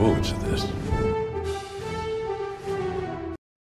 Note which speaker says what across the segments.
Speaker 1: forward to this.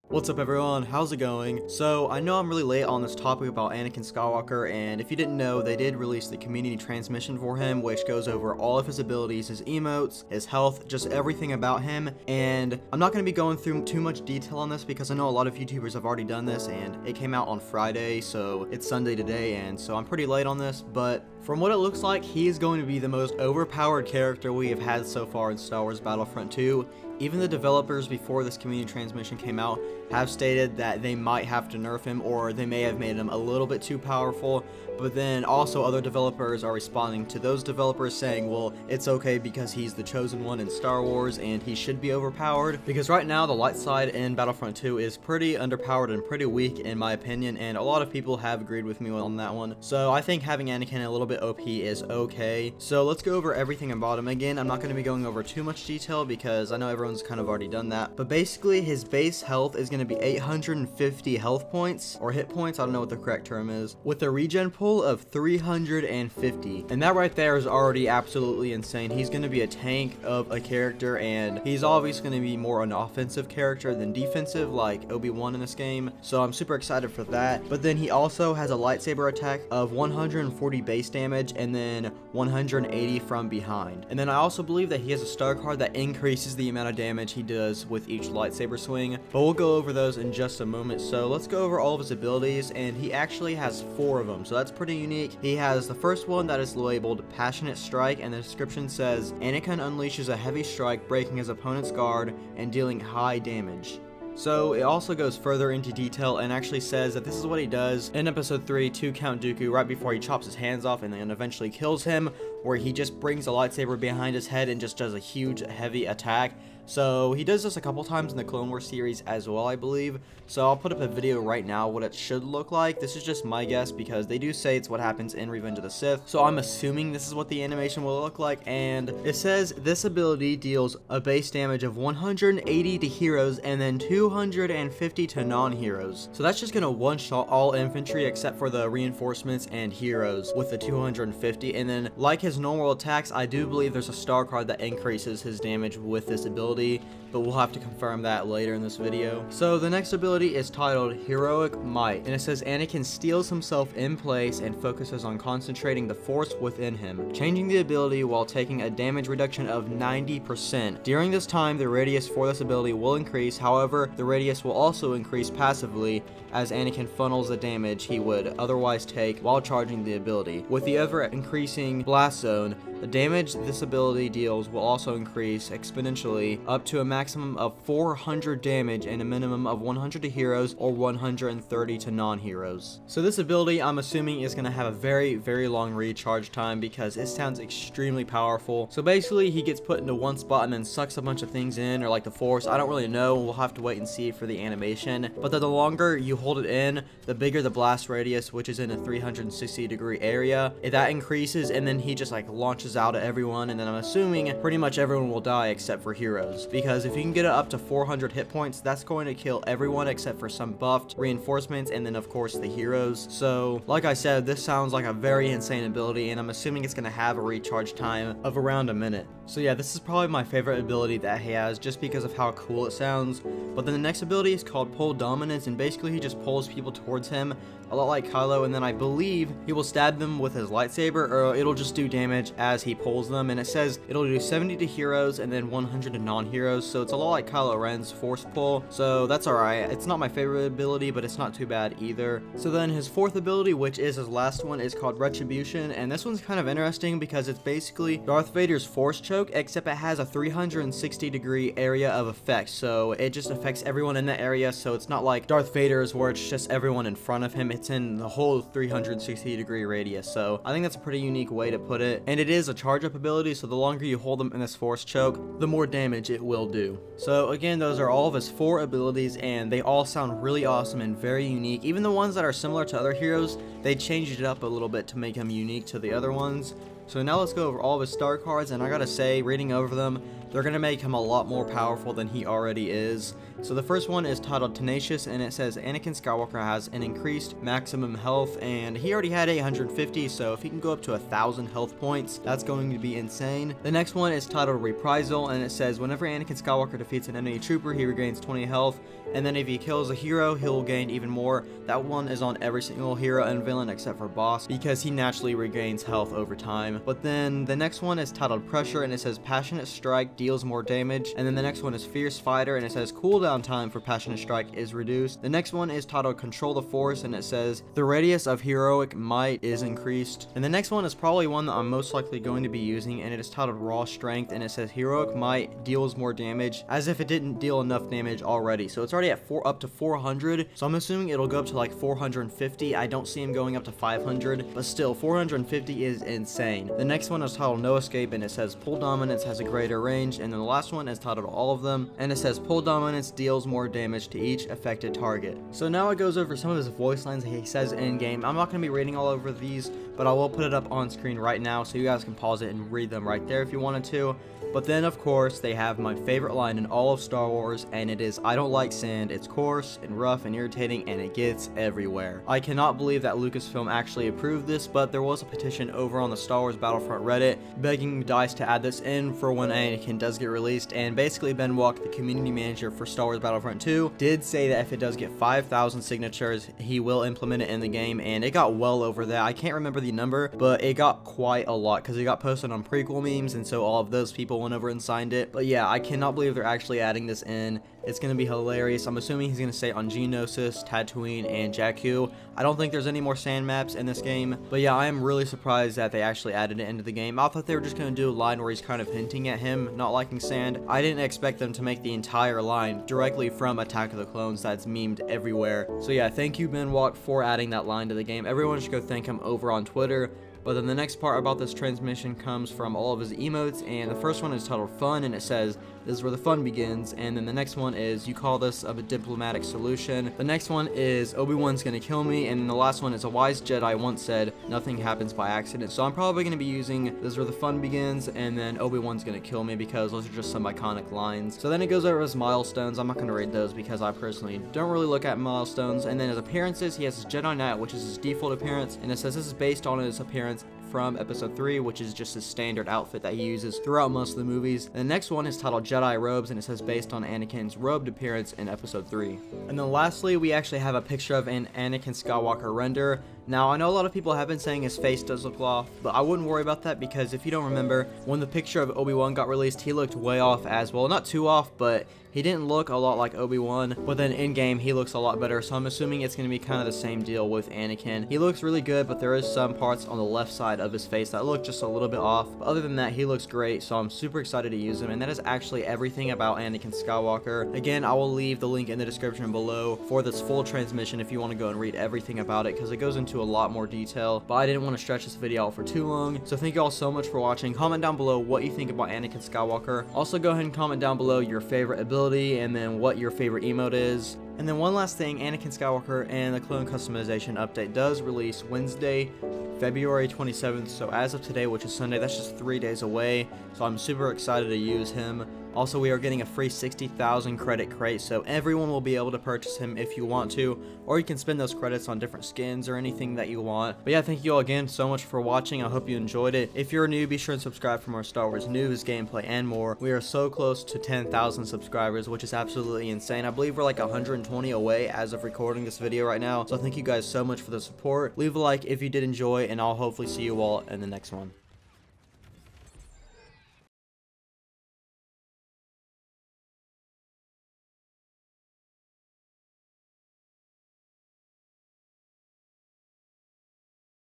Speaker 2: What's up everyone, how's it going? So, I know I'm really late on this topic about Anakin Skywalker, and if you didn't know, they did release the community transmission for him, which goes over all of his abilities, his emotes, his health, just everything about him, and I'm not going to be going through too much detail on this because I know a lot of YouTubers have already done this, and it came out on Friday, so it's Sunday today, and so I'm pretty late on this, but from what it looks like, he is going to be the most overpowered character we have had so far in Star Wars Battlefront 2. Even the developers before this community transmission came out have stated that they might have to nerf him, or they may have made him a little bit too powerful, but then also other developers are responding to those developers saying, well, it's okay because he's the chosen one in Star Wars and he should be overpowered, because right now the light side in Battlefront 2 is pretty underpowered and pretty weak in my opinion, and a lot of people have agreed with me on that one. So I think having Anakin a little bit OP is okay. So let's go over everything about him. Again, I'm not going to be going over too much detail because I know everyone's kind of already done that, but basically his base health is going to be 850 health points or hit points, I don't know what the correct term is, with a regen pool of 350, and that right there is already absolutely insane. He's going to be a tank of a character, and he's obviously going to be more an offensive character than defensive like Obi-Wan in this game, so I'm super excited for that. But then he also has a lightsaber attack of 140 base damage and then 180 from behind, and then I also believe that he has a star card that increases the amount of damage he does with each lightsaber swing, but we'll go over those in just a moment. So let's go over all of his abilities, and he actually has 4 of them, so that's pretty unique. He has the first one that is labeled Passionate Strike, and the description says Anakin unleashes a heavy strike, breaking his opponent's guard and dealing high damage. So it also goes further into detail and actually says that this is what he does in episode 3 to Count Dooku right before he chops his hands off and then eventually kills him, where he just brings a lightsaber behind his head and just does a huge heavy attack. So he does this a couple times in the Clone Wars series as well, I believe. So I'll put up a video right now what it should look like. This is just my guess because they do say it's what happens in Revenge of the Sith. So I'm assuming this is what the animation will look like. And it says this ability deals a base damage of 180 to heroes and then 250 to non-heroes. So that's just going to one-shot all infantry except for the reinforcements and heroes with the 250. And then like his normal attacks, I do believe there's a star card that increases his damage with this ability, but we'll have to confirm that later in this video. So the next ability is titled Heroic Might, and it says Anakin steals himself in place and focuses on concentrating the force within him, changing the ability while taking a damage reduction of 90%. During this time, the radius for this ability will increase. However, the radius will also increase passively as Anakin funnels the damage he would otherwise take while charging the ability. With the ever increasing blast zone, the damage this ability deals will also increase exponentially up to a maximum of 400 damage and a minimum of 100 to heroes or 130 to non-heroes. So this ability, I'm assuming, is going to have a very, very long recharge time because it sounds extremely powerful. So basically, he gets put into one spot and then sucks a bunch of things in, or like the Force. I don't really know. We'll have to wait and see for the animation. But the longer you hold it in, the bigger the blast radius, which is in a 360-degree area. That increases, and then he just like launches out at everyone, and then I'm assuming pretty much everyone will die except for heroes, because if you can get it up to 400 hit points, that's going to kill everyone except for some buffed reinforcements and then of course the heroes. So like I said, this sounds like a very insane ability, and I'm assuming it's going to have a recharge time of around a minute. So yeah, this is probably my favorite ability that he has just because of how cool it sounds. But then the next ability is called Pull Dominance, and basically he just pulls people towards him a lot like Kylo, and then I believe he will stab them with his lightsaber, or it'll just do damage as he pulls them, and it says it'll do 70 to heroes and then 100 to non-heroes, so it's a lot like Kylo Ren's Force Pull, so that's alright. It's not my favorite ability, but it's not too bad either. So then his fourth ability, which is his last one, is called Retribution, and this one's kind of interesting because it's basically Darth Vader's Force Choke, except it has a 360-degree area of effect, so it just affects everyone in that area, so it's not like Darth Vader's where it's just everyone in front of him. It's in the whole 360-degree radius, so I think that's a pretty unique way to put it, and it is a charge-up ability, so the longer you hold them in this Force Choke, the more damage it will do. So again, those are all of his 4 abilities, and they all sound really awesome and very unique. Even the ones that are similar to other heroes, they changed it up a little bit to make them unique to the other ones. So now let's go over all of his star cards, and I gotta say, reading over them, they're gonna make him a lot more powerful than he already is. So the first one is titled Tenacious, and it says Anakin Skywalker has an increased maximum health, and he already had 850, so if he can go up to 1,000 health points, that's going to be insane. The next one is titled Reprisal, and it says whenever Anakin Skywalker defeats an enemy trooper, he regains 20 health, and then if he kills a hero, he'll gain even more. That one is on every single hero and villain except for boss, because he naturally regains health over time. But then the next one is titled Pressure, and it says Passionate Strike deals more damage, and then the next one is Fierce Fighter, and it says cooldown time for Passionate Strike is reduced. The next one is titled Control the Force, and it says the radius of heroic might is increased. And the next one is probably one that I'm most likely going to be using, and it is titled Raw Strength, and it says heroic might deals more damage, as if it didn't deal enough damage already. So it's already at up to 400, so I'm assuming it'll go up to like 450. I don't see him going up to 500, but still 450 is insane. The next one is titled No Escape, and it says Pull Dominance has a greater range, and then the last one is titled All of Them, and it says Pull Dominance deals more damage to each affected target. So now it goes over some of his voice lines that he says in game. I'm not going to be reading all over these, but I will put it up on screen right now so you guys can pause it and read them right there if you wanted to. But then of course they have my favorite line in all of Star Wars, and it is I don't like sand, it's coarse and rough and irritating and it gets everywhere. I cannot believe that Lucasfilm actually approved this, but there was a petition over on the Star Wars Battlefront Reddit begging DICE to add this in for when Anakin does get released, and basically Ben Walk, the community manager for Star Wars Battlefront 2, did say that if it does get 5,000 signatures, he will implement it in the game, and it got well over that. I can't remember the number, but it got quite a lot because it got posted on prequel memes, and so all of those people went over and signed it. But yeah, I cannot believe they're actually adding this in. It's going to be hilarious. I'm assuming he's going to stay on Geonosis, Tatooine, and Jakku. I don't think there's any more sand maps in this game, but yeah, I am really surprised that they actually added it into the game. I thought they were just going to do a line where he's kind of hinting at him not liking sand. I didn't expect them to make the entire line directly from Attack of the Clones that's memed everywhere. So yeah, thank you Ben Walk for adding that line to the game. Everyone should go thank him over on Twitter. But then the next part about this transmission comes from all of his emotes, and the first one is titled Fun, and it says, this is where the fun begins, and then the next one is, you call this a diplomatic solution. The next one is, Obi-Wan's gonna kill me, and then the last one is, a wise Jedi once said, nothing happens by accident. So I'm probably gonna be using, this is where the fun begins, and then Obi-Wan's gonna kill me, because those are just some iconic lines. So then it goes over his milestones. I'm not gonna read those because I personally don't really look at milestones. And then his appearances, he has his Jedi Knight, which is his default appearance, and it says this is based on his appearance from episode 3, which is just his standard outfit that he uses throughout most of the movies. And the next one is titled Jedi Robes, and it says based on Anakin's robed appearance in episode 3. And then lastly, we actually have a picture of an Anakin Skywalker render. Now, I know a lot of people have been saying his face does look off, but I wouldn't worry about that, because if you don't remember, when the picture of Obi-Wan got released, he looked way off as well. Not too off, but he didn't look a lot like Obi-Wan, but then in-game, he looks a lot better, so I'm assuming it's going to be kind of the same deal with Anakin. He looks really good, but there is some parts on the left side of his face that look just a little bit off. But other than that, he looks great, so I'm super excited to use him, and that is actually everything about Anakin Skywalker. Again, I will leave the link in the description below for this full transmission if you want to go and read everything about it, because it goes into a lot more detail, but I didn't want to stretch this video out for too long. So thank you all so much for watching. Comment down below what you think about Anakin Skywalker. Also go ahead and comment down below your favorite ability, and then what your favorite emote is. And then one last thing, Anakin Skywalker and the clone customization update does release Wednesday, February 27th. So as of today, which is Sunday, that's just 3 days away. So I'm super excited to use him. Also, we are getting a free 60,000 credit crate, so everyone will be able to purchase him if you want to, or you can spend those credits on different skins or anything that you want. But yeah, thank you all again so much for watching. I hope you enjoyed it. If you're new, be sure and subscribe for more Star Wars news, gameplay, and more. We are so close to 10,000 subscribers, which is absolutely insane. I believe we're like 120 away as of recording this video right now, so thank you guys so much for the support. Leave a like if you did enjoy, and I'll hopefully see you all in the next one.